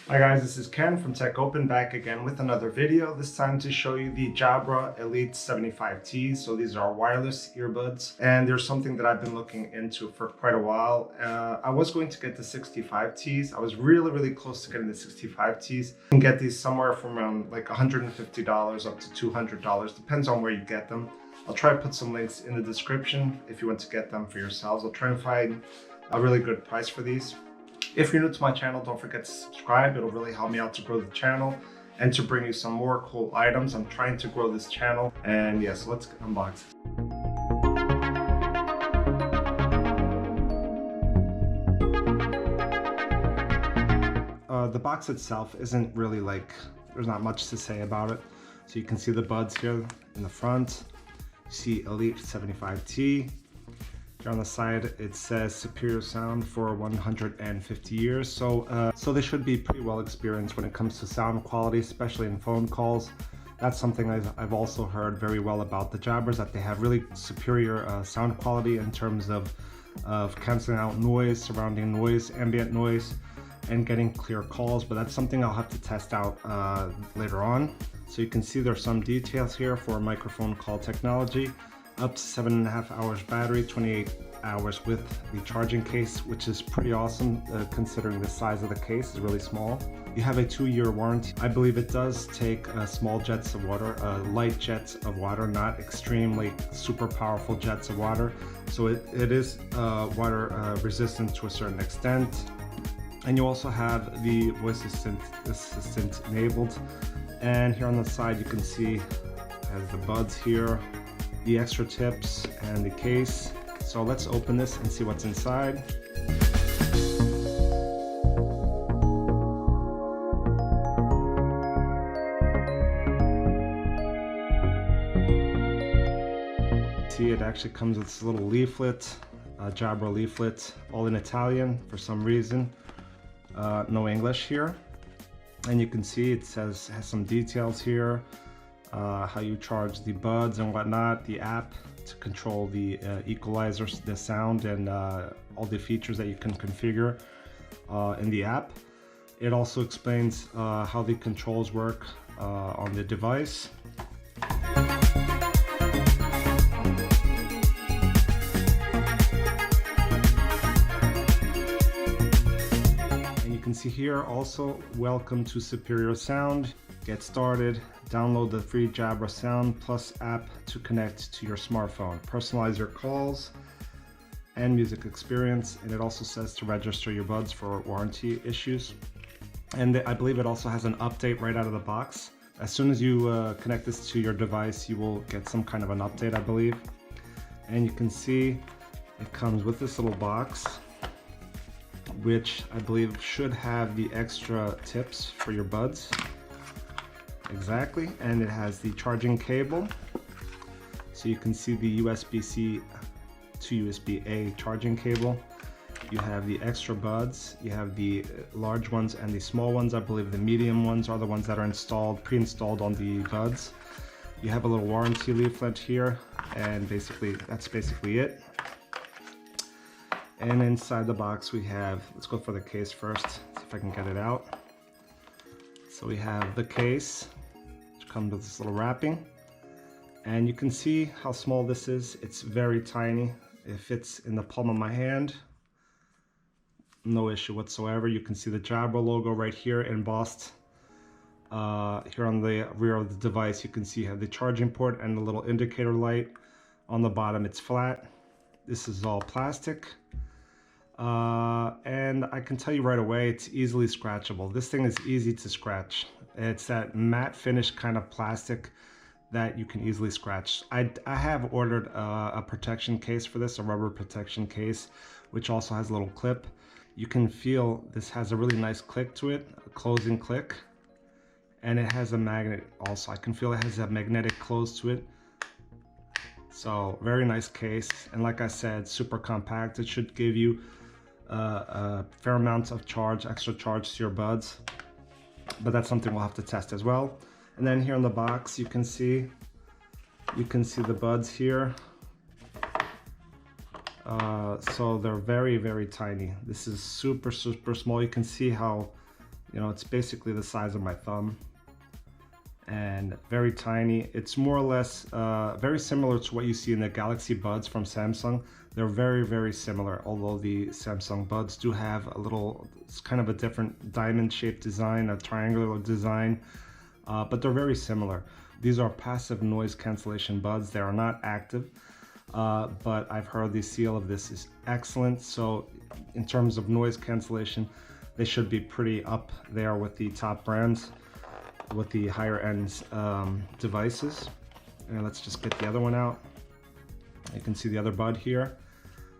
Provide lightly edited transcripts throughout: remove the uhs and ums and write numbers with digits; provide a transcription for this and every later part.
Hi guys, this is Ken from Tech Open, back again with another video, this time to show you the Jabra Elite 75T. So these are wireless earbuds, and there's something that I've been looking into for quite a while. I was going to get the 65Ts. I was really close to getting the 65Ts. You can get these somewhere from around like $150 up to $200, depends on where you get them. I'll try to put some links in the description if you want to get them for yourselves. I'll try and find a really good price for these. If you're new to my channel, don't forget to subscribe. It'll really help me out to grow the channel and to bring you some more cool items. I'm trying to grow this channel, and yes, let's unbox it. The box itself isn't really there's not much to say about it. So you can see the buds here in the front. You see Elite 75T. Here on the side it says superior sound for 150 years. So they should be pretty well experienced when it comes to sound quality, especially in phone calls. That's something I've also heard very well about the Jabras, that they have really superior sound quality in terms of canceling out noise, surrounding noise, ambient noise, and getting clear calls. But that's something I'll have to test out later on. So you can see there's some details here for microphone call technology. Up to 7.5 hours battery, 28 hours with the charging case, which is pretty awesome considering the size of the case is really small. You have a 2-year warranty. I believe it does take small jets of water, light jets of water, not extremely super powerful jets of water. So it is water resistant to a certain extent. And you also have the voice assistant enabled. And here on the side you can see has the buds here, the extra tips, and the case. So let's open this and see what's inside. See, it actually comes with this little leaflet, a Jabra leaflet, all in Italian for some reason. No English here. And you can see it has some details here. How you charge the buds and whatnot, the app to control the equalizers, the sound, and all the features that you can configure in the app. It also explains how the controls work on the device. And you can see here also, welcome to superior sound. Get started. Download the free Jabra Sound Plus app to connect to your smartphone. Personalize your calls and music experience. And it also says to register your buds for warranty issues. And I believe it also has an update right out of the box. As soon as you connect this to your device, you will get some kind of an update, I believe. And you can see it comes with this little box, which I believe should have the extra tips for your buds. Exactly, and it has the charging cable, so you can see the USB-C to USB-A charging cable. You have the extra buds, you have the large ones and the small ones. I believe the medium ones are the ones that are pre-installed on the buds. You have a little warranty leaflet here, and that's basically it. And inside the box we have, let's go for the case first, see if I can get it out. So we have the case, which comes with this little wrapping. And you can see how small this is. It's very tiny. It fits in the palm of my hand. No issue whatsoever. You can see the Jabra logo right here embossed. Here on the rear of the device, you can see you have the charging port and the little indicator light. On the bottom, it's flat. This is all plastic. And I can tell you right away, it's easily scratchable. This thing is easy to scratch. It's that matte finish kind of plastic that you can easily scratch. I have ordered a protection case for this, a rubber protection case, which also has a little clip. You can feel this has a really nice click to it, a closing click, and it has a magnet also. I can feel it has a magnetic close to it. So very nice case, and like I said, super compact. It should give you a fair amount of extra charge to your buds, but that's something we'll have to test as well. And then here in the box, you can see the buds here. So they're very tiny. This is super small. You can see how You know, it's basically the size of my thumb and very tiny. It's more or less very similar to what you see in the Galaxy Buds from Samsung. They're very, very similar, although the Samsung Buds do have a little, it's kind of a different diamond-shaped design, a triangular design, but they're very similar. These are passive noise cancellation buds. They are not active, but I've heard the seal of this is excellent. So in terms of noise cancellation, they should be pretty up there with the top brands, with the higher end devices. And let's just get the other one out. You can see the other bud here.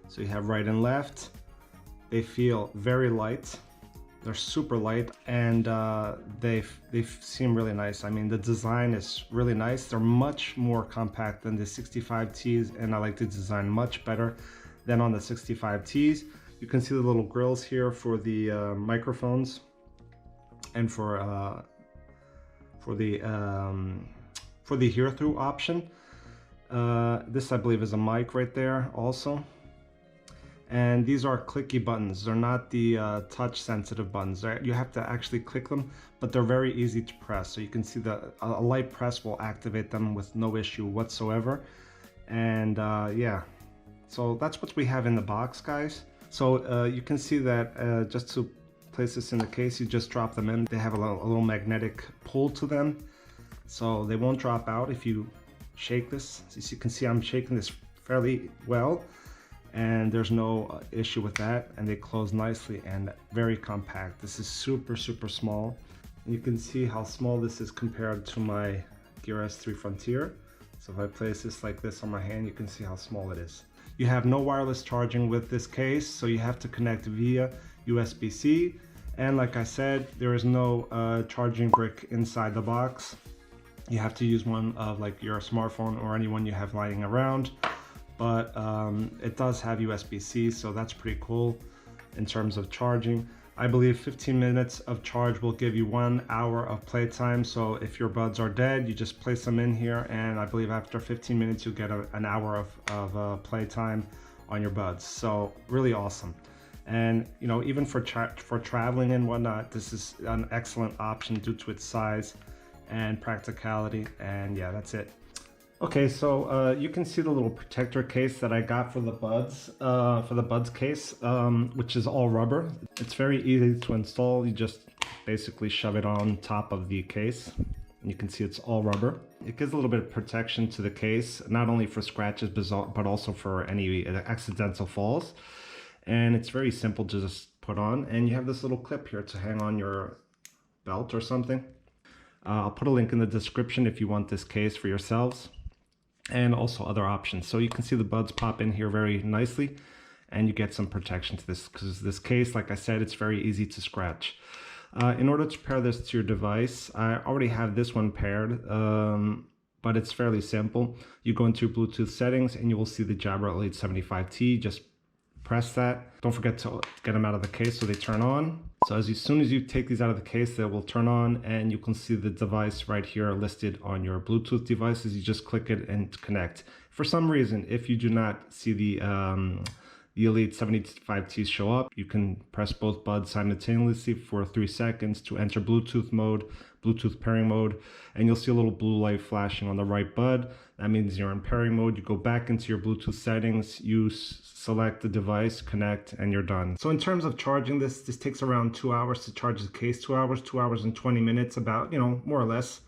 So you have right and left. They feel very light. They're super light, and they seem really nice. I mean, the design is really nice. They're much more compact than the 65Ts, and I like the design much better than on the 65Ts. You can see the little grills here for the microphones and for the hear-through option. This, I believe, is a mic right there also. And these are clicky buttons. They're not the touch sensitive buttons. You have to actually click them, but they're very easy to press. So you can see that a light press will activate them with no issue whatsoever. And yeah, so that's what we have in the box, guys. So you can see that just to place this in the case, you just drop them in. They have a little magnetic pull to them, so they won't drop out if you shake this. As you can see, I'm shaking this fairly well, and there's no issue with that, and they close nicely and very compact. This is super, super small. And you can see how small this is compared to my Gear S3 Frontier. So if I place this like this on my hand, you can see how small it is. You have no wireless charging with this case, so you have to connect via USB-C. And like I said, there is no charging brick inside the box. You have to use one of like your smartphone or anyone you have lying around. But it does have USB-C, so that's pretty cool in terms of charging. I believe 15 minutes of charge will give you 1 hour of playtime. So if your buds are dead, you just place them in here, and I believe after 15 minutes you'll get an hour of playtime on your buds. So really awesome. And you know, even for traveling and whatnot, this is an excellent option due to its size and practicality. And yeah, that's it. Okay, so you can see the little protector case that I got for the Buds case, which is all rubber. It's very easy to install. You just basically shove it on top of the case. You can see it's all rubber. It gives a little bit of protection to the case, not only for scratches, but also for any accidental falls. And it's very simple to just put on. And you have this little clip here to hang on your belt or something. I'll put a link in the description if you want this case for yourselves, and also other options. So you can see the buds pop in here very nicely, and you get some protection to this, because this case, like I said, it's very easy to scratch. In order to pair this to your device, I already have this one paired, but it's fairly simple. You go into your Bluetooth settings and you will see the Jabra Elite 75T. Just press that. Don't forget to get them out of the case so they turn on. So as soon as you take these out of the case, they will turn on, and you can see the device right here listed on your Bluetooth devices. You just click it and connect. For some reason, if you do not see the Elite 75T show up, you can press both buds simultaneously for 3 seconds to enter Bluetooth mode, Bluetooth pairing mode, and you'll see a little blue light flashing on the right bud. That means you're in pairing mode. You go back into your Bluetooth settings, you select the device, connect, and you're done. So in terms of charging this takes around 2 hours to charge the case, 2 hours and 20 minutes, about, you know, more or less.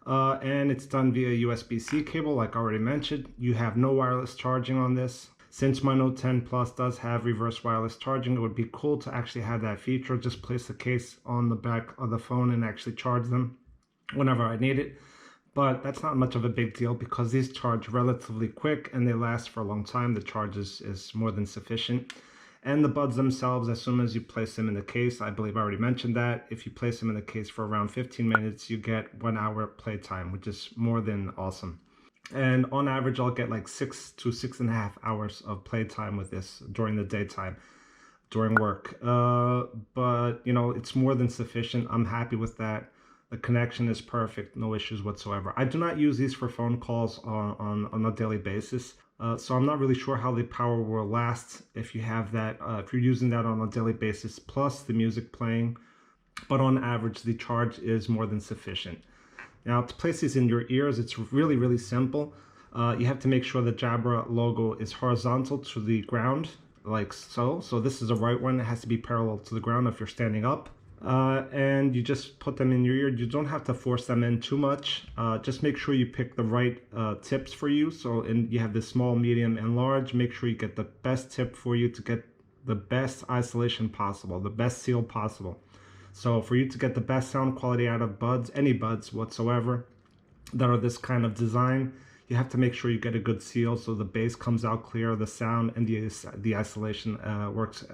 And it's done via USB-C cable, like I already mentioned. You have no wireless charging on this. Since my Note 10 Plus does have reverse wireless charging, it would be cool to actually have that feature. Just place the case on the back of the phone and actually charge them whenever I need it. But that's not much of a big deal because these charge relatively quick and they last for a long time. The charge is more than sufficient. And the buds themselves, as soon as you place them in the case, I believe I already mentioned that, if you place them in the case for around 15 minutes, you get 1 hour playtime, which is more than awesome. And on average, I'll get like 6 to 6.5 hours of playtime with this during the daytime, during work. But, you know, it's more than sufficient. I'm happy with that. The connection is perfect, no issues whatsoever. I do not use these for phone calls on a daily basis. So I'm not really sure how the power will last if you have that, if you're using that on a daily basis, plus the music playing. but on average, the charge is more than sufficient. Now, to place these in your ears, it's really, really simple. You have to make sure the Jabra logo is horizontal to the ground, like so. So this is the right one. It has to be parallel to the ground if you're standing up. And you just put them in your ear. You don't have to force them in too much. Just make sure you pick the right tips for you. So you have this small, medium, and large. Make sure you get the best tip for you to get the best isolation possible, the best seal possible. So for you to get the best sound quality out of buds, any buds whatsoever that are this kind of design, you have to make sure you get a good seal so the bass comes out clear, the sound and the isolation works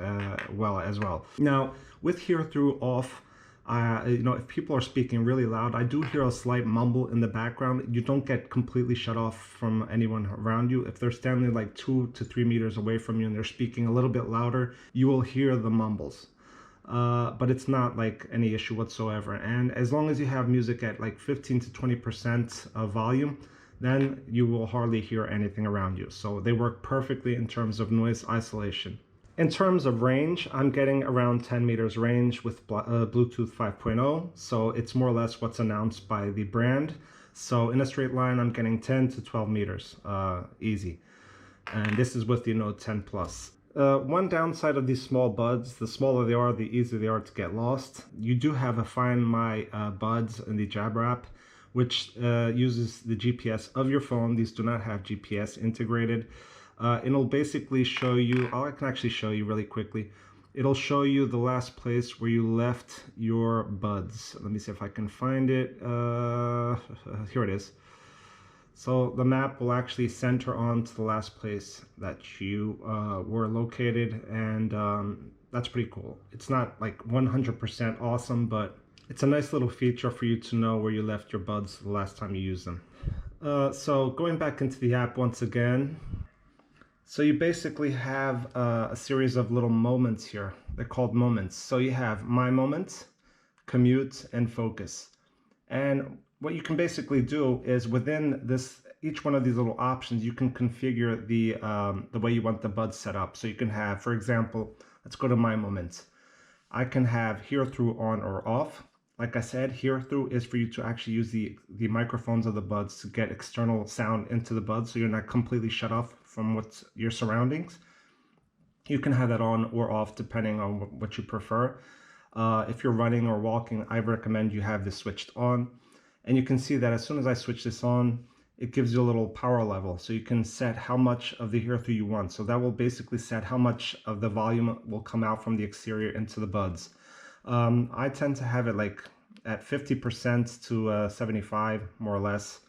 well as well. Now, with hear through off, if people are speaking really loud, I do hear a slight mumble in the background. You don't get completely shut off from anyone around you. If they're standing like 2 to 3 meters away from you and they're speaking a little bit louder, you will hear the mumbles. But it's not like any issue whatsoever. And as long as you have music at like 15 to 20% of volume, then you will hardly hear anything around you. So they work perfectly in terms of noise isolation. In terms of range, I'm getting around 10 meters range with Bluetooth 5.0. So it's more or less what's announced by the brand. So in a straight line, I'm getting 10 to 12 meters, easy. And this is with the Note 10 Plus. One downside of these small buds, the smaller they are, the easier they are to get lost. You do have a Find My Buds in the Jabra app, which uses the GPS of your phone. These do not have GPS integrated. It'll basically show you, I can actually show you really quickly. It'll show you the last place where you left your buds. Let me see if I can find it. Here it is. So the map will actually center on to the last place that you were located, and that's pretty cool. It's not like 100% awesome, but it's a nice little feature for you to know where you left your buds the last time you used them. So going back into the app once again, so you basically have a series of little moments here. They're called moments. So you have My Moment, Commute, and Focus. And what you can basically do is within each one of these little options, you can configure the way you want the buds set up. So you can have, for example, let's go to My Moments. I can have hear through on or off. Like I said, hear through is for you to actually use the microphones of the buds to get external sound into the buds, so you're not completely shut off from what's your surroundings. You can have that on or off depending on what you prefer. If you're running or walking, I recommend you have this switched on. And you can see that as soon as I switch this on, it gives you a little power level. So you can set how much of the hear through you want. So that will basically set how much of the volume will come out from the exterior into the buds. I tend to have it like at 50% to 75, more or less.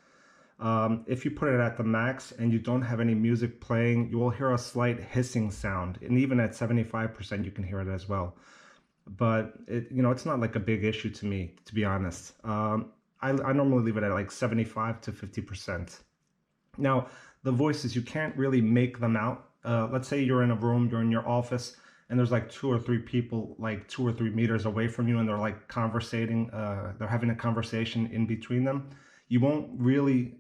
If you put it at the max and you don't have any music playing, you will hear a slight hissing sound. And even at 75%, you can hear it as well. But it's not like a big issue to me, to be honest. I normally leave it at like 75 to 50%. Now, the voices, you can't really make them out. Let's say you're in a room, you're in your office, and there's like 2 or 3 people like 2 or 3 meters away from you, and they're like conversating, they're having a conversation in between them. You won't really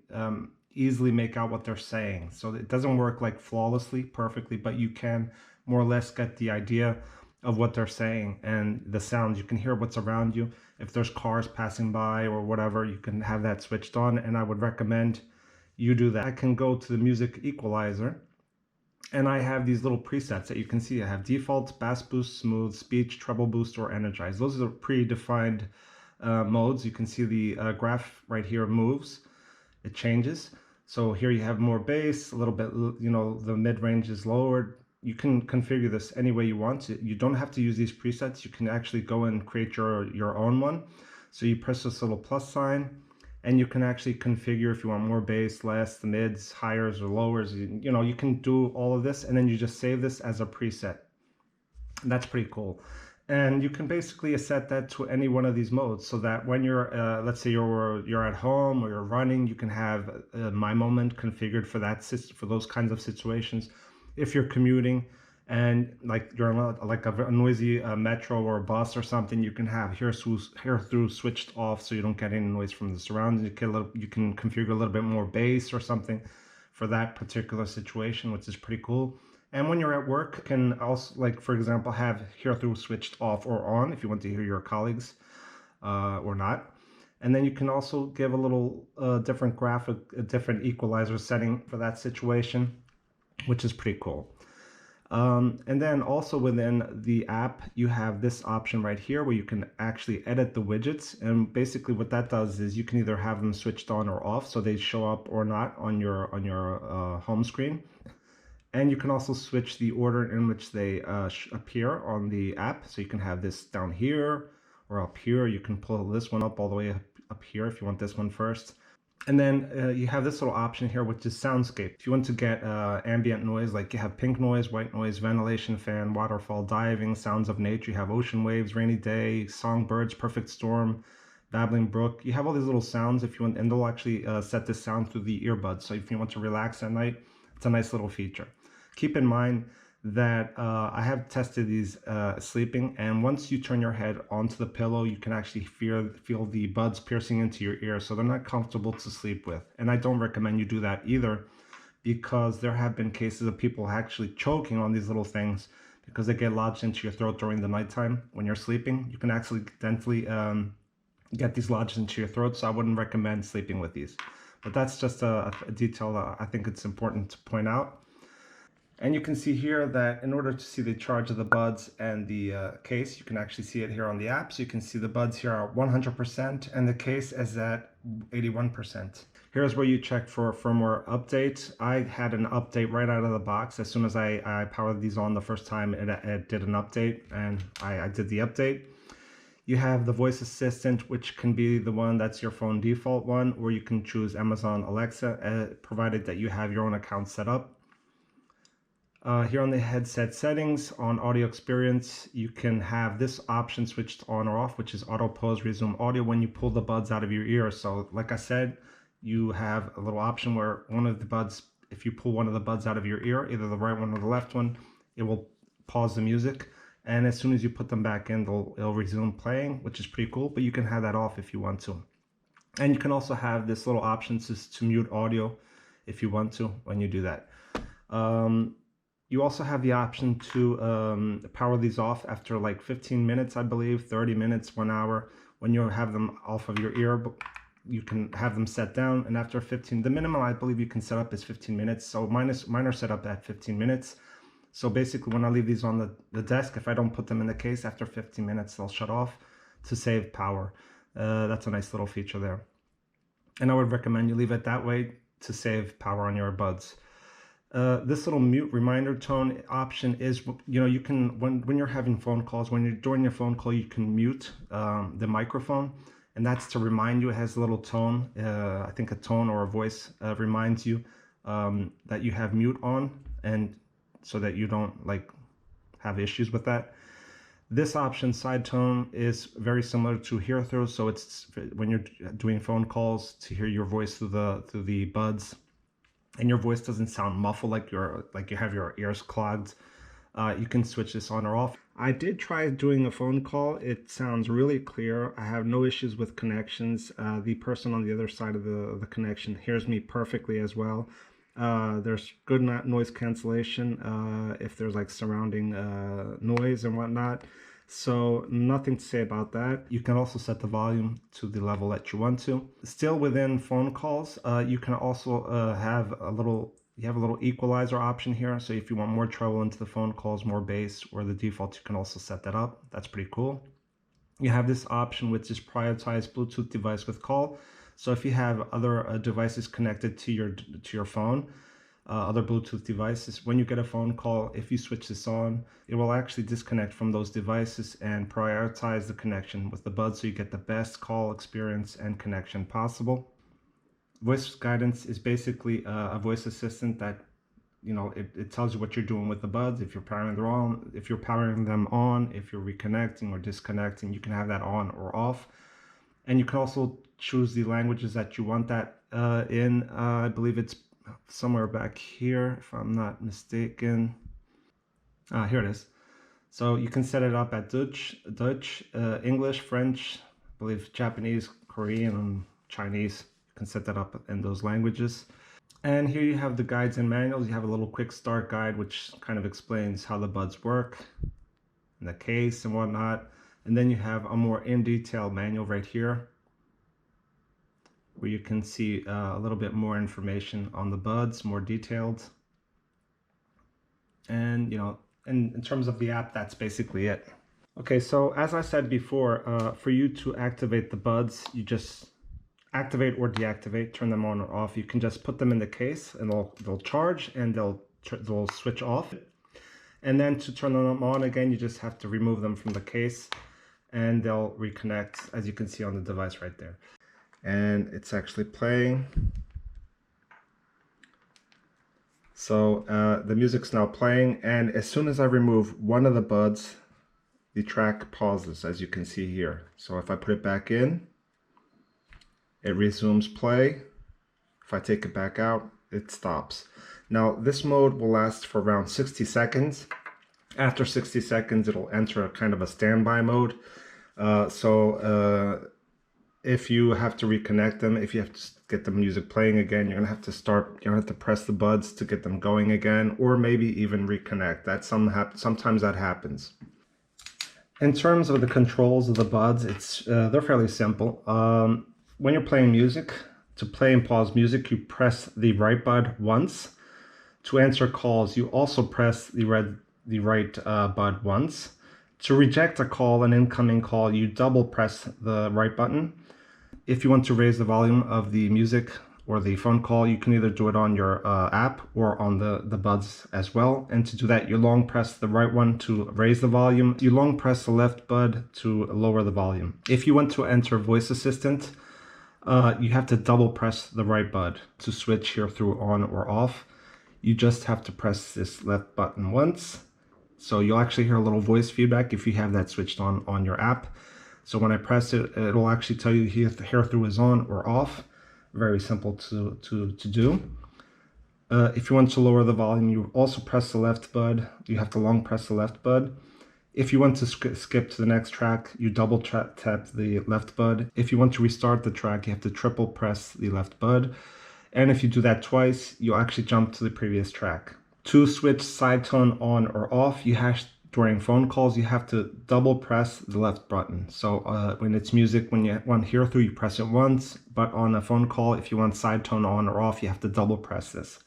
easily make out what they're saying. So it doesn't work like flawlessly, perfectly, but you can more or less get the idea of what they're saying and the sounds. You can hear what's around you. If there's cars passing by or whatever, you can have that switched on, and I would recommend you do that. I can go to the music equalizer, and I have these little presets that you can see. I have default, bass boost, smooth, speech, treble boost, or energize. Those are the predefined modes. You can see the graph right here moves. It changes. So here you have more bass, a little bit, the mid-range is lowered. You can configure this any way you want. You don't have to use these presets. You can actually go and create your own one. So you press this little plus sign, and you can actually configure if you want more bass, less, the mids, highers, or lowers. You can do all of this, and then you just save this as a preset. That's pretty cool. And you can basically set that to any one of these modes, so that when you're, let's say you're at home or you're running, you can have My Moment configured for that, for those kinds of situations. If you're commuting and like you're on like a noisy metro or a bus or something, you can have hear through switched off so you don't get any noise from the surroundings. You can configure a little bit more bass or something for that particular situation, which is pretty cool. And when you're at work, you can also, like for example, have hear through switched off or on if you want to hear your colleagues or not. And then you can also give a little different graphic, a different equalizer setting for that situation, which is pretty cool. And then also within the app, you have this option right here where you can actually edit the widgets. And basically what that does is you can either have them switched on or off so they show up or not on your home screen. And you can also switch the order in which they appear on the app. So you can have this down here or up here. You can pull this one up all the way up here if you want this one first. And then you have this little option here, which is soundscape. If you want to get ambient noise, like you have pink noise, white noise, ventilation fan, waterfall, diving, sounds of nature, you have ocean waves, rainy day, songbirds, perfect storm, babbling brook. You have all these little sounds if you want, and they'll actually set this sound through the earbuds. So if you want to relax at night, it's a nice little feature. Keep in mind that I have tested these sleeping, and once you turn your head onto the pillow, you can actually feel the buds piercing into your ear, so they're not comfortable to sleep with. And I don't recommend you do that either, because there have been cases of people actually choking on these little things because they get lodged into your throat during the nighttime when you're sleeping. You can accidentally get these lodged into your throat, so I wouldn't recommend sleeping with these. But that's just a detail that I think it's important to point out. And you can see here that in order to see the charge of the buds and the case, you can actually see it here on the app. So you can see the buds here are 100% and the case is at 81%. Here's where you check for firmware update. I had an update right out of the box. As soon as I powered these on the first time, it did an update, and I did the update. You have the voice assistant, which can be the one that's your phone default one, or you can choose Amazon Alexa, provided that you have your own account set up. Here on the headset settings, on audio experience, you can have this option switched on or off, which is auto pause resume audio when you pull the buds out of your ear. So like I said, you have a little option where one of the buds, if you pull one of the buds out of your ear, either the right one or the left one, it will pause the music. And as soon as you put them back in, it'll resume playing, which is pretty cool, but you can have that off if you want to. And you can also have this little option to mute audio if you want to when you do that. You also have the option to power these off after like 15 minutes, I believe, 30 minutes, 1 hour. When you have them off of your ear, you can have them set down. And after 15, the minimum I believe you can set up is 15 minutes. So mine are set up at 15 minutes. So basically when I leave these on the desk, if I don't put them in the case, after 15 minutes, they'll shut off to save power. That's a nice little feature there. And I would recommend you leave it that way to save power on your buds. This little mute reminder tone option is, you can, when you're having phone calls, when you're doing your phone call, you can mute the microphone, and that's to remind you. It has a little tone, I think a tone or a voice reminds you that you have mute on, and so that you don't have issues with that. This option, side tone, is very similar to hear through, so it's when you're doing phone calls to hear your voice through the buds, and your voice doesn't sound muffled like you have your ears clogged. You can switch this on or off. I did try doing a phone call. It sounds really clear. I have no issues with connections. The person on the other side of the connection hears me perfectly as well. There's good noise cancellation if there's surrounding noise and whatnot. So nothing to say about that. You can also set the volume to the level that you want to. Still within phone calls, you can also have a little equalizer option here. So if you want more treble into the phone calls, more bass, or the default, you can also set that up. That's pretty cool. You have this option which is prioritize Bluetooth device with call. So if you have other devices connected to your phone, other Bluetooth devices, when you get a phone call, if you switch this on, it will actually disconnect from those devices and prioritize the connection with the buds, so you get the best call experience and connection possible. Voice guidance is basically a voice assistant that it tells you what you're doing with the buds. If you're powering them on, if you're reconnecting or disconnecting, you can have that on or off. And you can also choose the languages that you want that in. I believe it's somewhere back here, if I'm not mistaken. Here it is. So you can set it up at Dutch, English, French, I believe Japanese, Korean, and Chinese. You can set that up in those languages. And here you have the guides and manuals. You have a little quick start guide, which kind of explains how the buds work and the case and whatnot. And then you have a more in-detail manual right here, where you can see a little bit more information on the buds, more detailed. And, you know, in terms of the app, that's basically it. Okay, so as I said before, for you to activate the buds, you just activate or deactivate, turn them on or off. You can just put them in the case and they'll charge and they'll switch off. And then to turn them on again, you just have to remove them from the case and they'll reconnect, as you can see on the device right there. And it's actually playing. So the music's now playing, and as soon as I remove one of the buds, the track pauses, as you can see here. So if I put it back in, it resumes play. If I take it back out, it stops. Now this mode will last for around 60 seconds. After 60 seconds, it'll enter a kind of a standby mode. If you have to reconnect them, if you have to get the music playing again, you're gonna have to press the buds to get them going again, or maybe even reconnect. Sometimes that happens. In terms of the controls of the buds, they're fairly simple. When you're playing music, to play and pause music, you press the right bud once. To answer calls, you also press the right bud once. To reject a call, an incoming call, you double press the right button. If you want to raise the volume of the music or the phone call, you can either do it on your app or on the buds as well. And to do that, you long press the right one to raise the volume. You long press the left bud to lower the volume. If you want to enter voice assistant, you have to double press the right bud to switch here through on or off. You just have to press this left button once. So you'll actually hear a little voice feedback if you have that switched on your app. So when I press it, it'll actually tell you if the hear through is on or off. Very simple to do. If you want to lower the volume, you also press the left bud. You have to long press the left bud. If you want to skip to the next track, you double tap the left bud. If you want to restart the track, you have to triple press the left bud. And if you do that twice, you'll actually jump to the previous track. To switch side tone on or off, during phone calls, you have to double press the left button. So when it's music, when you want hear through, you press it once, but on a phone call, if you want side tone on or off, you have to double press this.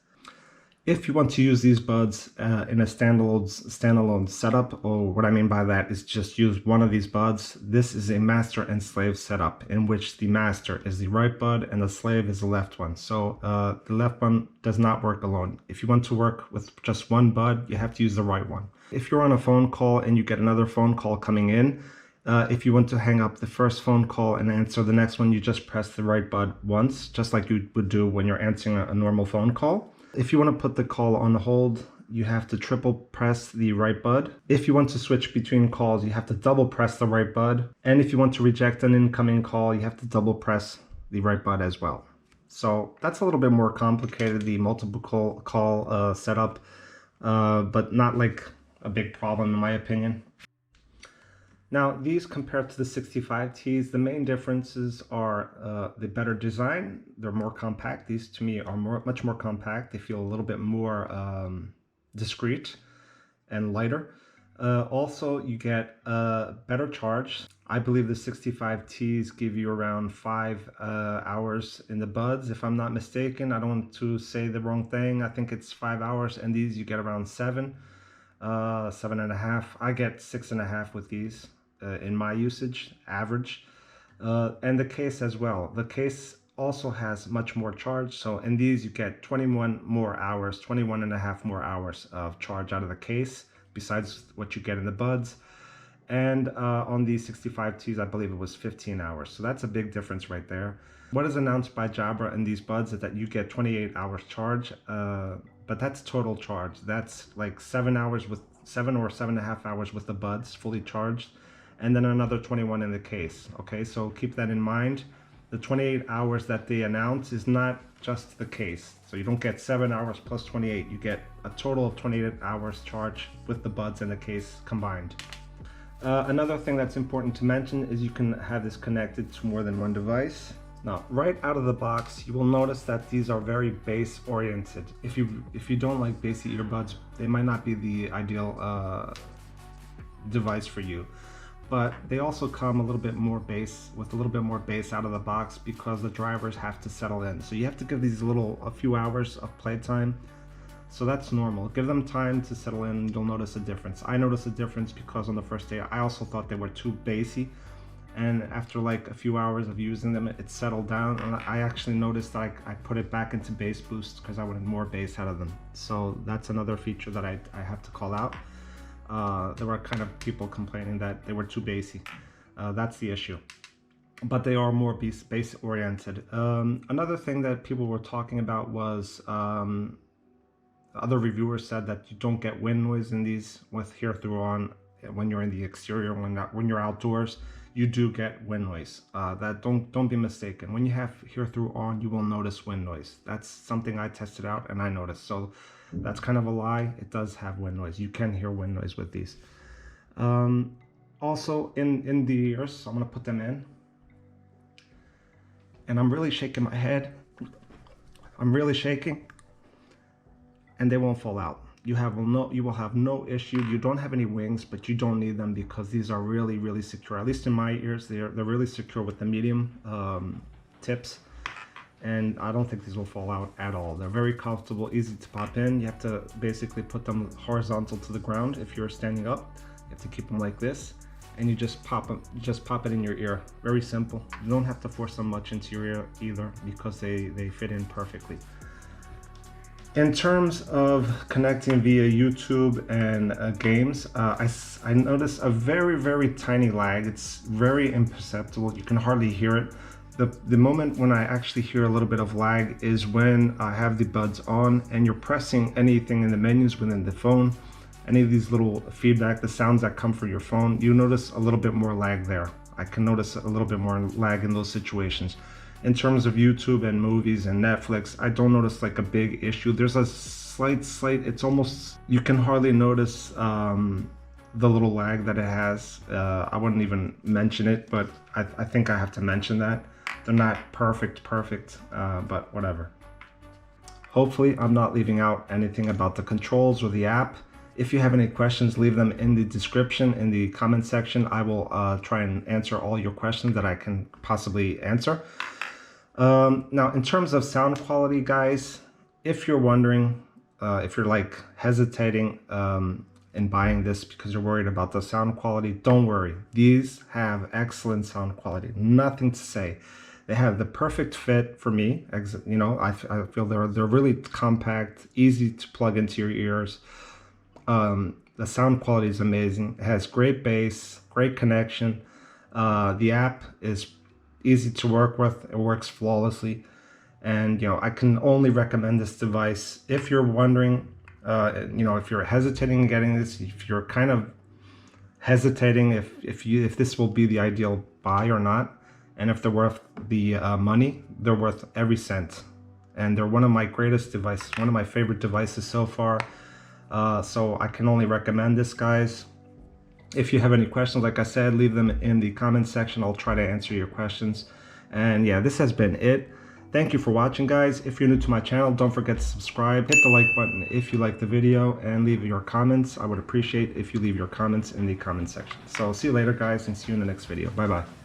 If you want to use these buds in a standalone setup, or what I mean by that is just use one of these buds. This is a master and slave setup in which the master is the right bud and the slave is the left one. So the left one does not work alone. If you want to work with just one bud, you have to use the right one. If you're on a phone call and you get another phone call coming in, if you want to hang up the first phone call and answer the next one, you just press the right bud once, just like you would do when you're answering a normal phone call. If you want to put the call on hold, you have to triple press the right bud. If you want to switch between calls, you have to double press the right bud. And if you want to reject an incoming call, you have to double press the right bud as well. So that's a little bit more complicated, the multiple call setup, but not like a big problem in my opinion. Now these compared to the 65Ts, the main differences are the better design. They're more compact. These to me are much more compact. They feel a little bit more discreet and lighter. Also, you get better charge. I believe the 65Ts give you around 5 hours in the buds, if I'm not mistaken. I don't want to say the wrong thing. I think it's 5 hours, and these you get around 7, 7.5. I get 6.5 with these in my usage, average. And the case as well. The case also has much more charge. So in these you get 21 more hours, 21.5 more hours of charge out of the case, besides what you get in the buds. And on the 65Ts, I believe it was 15 hours. So that's a big difference right there. What is announced by Jabra in these buds is that you get 28 hours charge, but that's total charge. That's like 7 hours with 7 or 7.5 hours with the buds fully charged, and then another 21 in the case. Okay, so keep that in mind. The 28 hours that they announce is not just the case. So you don't get 7 hours plus 28. You get a total of 28 hours charge with the buds and the case combined. Another thing that's important to mention is you can have this connected to more than one device. Now, right out of the box, you will notice that these are very bass oriented. If you don't like bassy earbuds, they might not be the ideal device for you. But they also come a little bit more bass, with a little bit more bass out of the box, because the drivers have to settle in. So you have to give these a few hours of playtime. So that's normal. Give them time to settle in, you'll notice a difference. I noticed a difference because on the first day, I also thought they were too bassy. And after like a few hours of using them, it settled down. And I actually noticed that I put it back into bass boost because I wanted more bass out of them. So that's another feature that I have to call out. There were kind of people complaining that they were too bassy. That's the issue. But they are more bass oriented. Another thing that people were talking about was other reviewers said that you don't get wind noise in these with hear-through on when you're in the exterior. When you're outdoors, you do get wind noise. Don't be mistaken. When you have hear-through on, you will notice wind noise. That's something I tested out and I noticed. So that's kind of a lie. It does have wind noise. You can hear wind noise with these. Also in the ears, so I'm gonna put them in. And I'm really shaking my head. I'm really shaking. And they won't fall out. You will have no issue. You don't have any wings, but you don't need them because these are really, really secure. At least in my ears, they're really secure with the medium tips. And I don't think these will fall out at all. They're very comfortable, easy to pop in. You have to basically put them horizontal to the ground. If you're standing up, you have to keep them like this, and you just pop it in your ear. Very simple. You don't have to force them much into your ear either because they fit in perfectly. In terms of connecting via YouTube and games, I noticed a very, very tiny lag. It's very imperceptible. You can hardly hear it. The moment when I actually hear a little bit of lag is when I have the buds on and you're pressing anything in the menus within the phone, any of these little feedback, the sounds that come from your phone, you notice a little bit more lag there. I can notice a little bit more lag in those situations. In terms of YouTube and movies and Netflix, I don't notice like a big issue. There's a slight, it's almost, you can hardly notice the little lag that it has. I wouldn't even mention it, but I think I have to mention that. They're not perfect, but whatever. Hopefully I'm not leaving out anything about the controls or the app. If you have any questions, leave them in the description, in the comment section. I will try and answer all your questions that I can possibly answer. Now, in terms of sound quality, guys, if you're wondering, if you're like hesitating in buying this because you're worried about the sound quality, don't worry. These have excellent sound quality. Nothing to say. They have the perfect fit for me. You know, I feel they're really compact, easy to plug into your ears. The sound quality is amazing. It has great bass, great connection. The app is easy to work with. It works flawlessly. And, you know, I can only recommend this device. If you're wondering, you know, if you're hesitating in getting this, if you're kind of hesitating if this will be the ideal buy or not, and if they're worth the money, they're worth every cent. And they're one of my greatest devices, one of my favorite devices so far. So I can only recommend this, guys. If you have any questions, like I said, leave them in the comment section. I'll try to answer your questions. And yeah, this has been it. Thank you for watching, guys. If you're new to my channel, don't forget to subscribe. Hit the like button if you like the video, and leave your comments. I would appreciate if you leave your comments in the comment section. So see you later, guys, and see you in the next video. Bye-bye.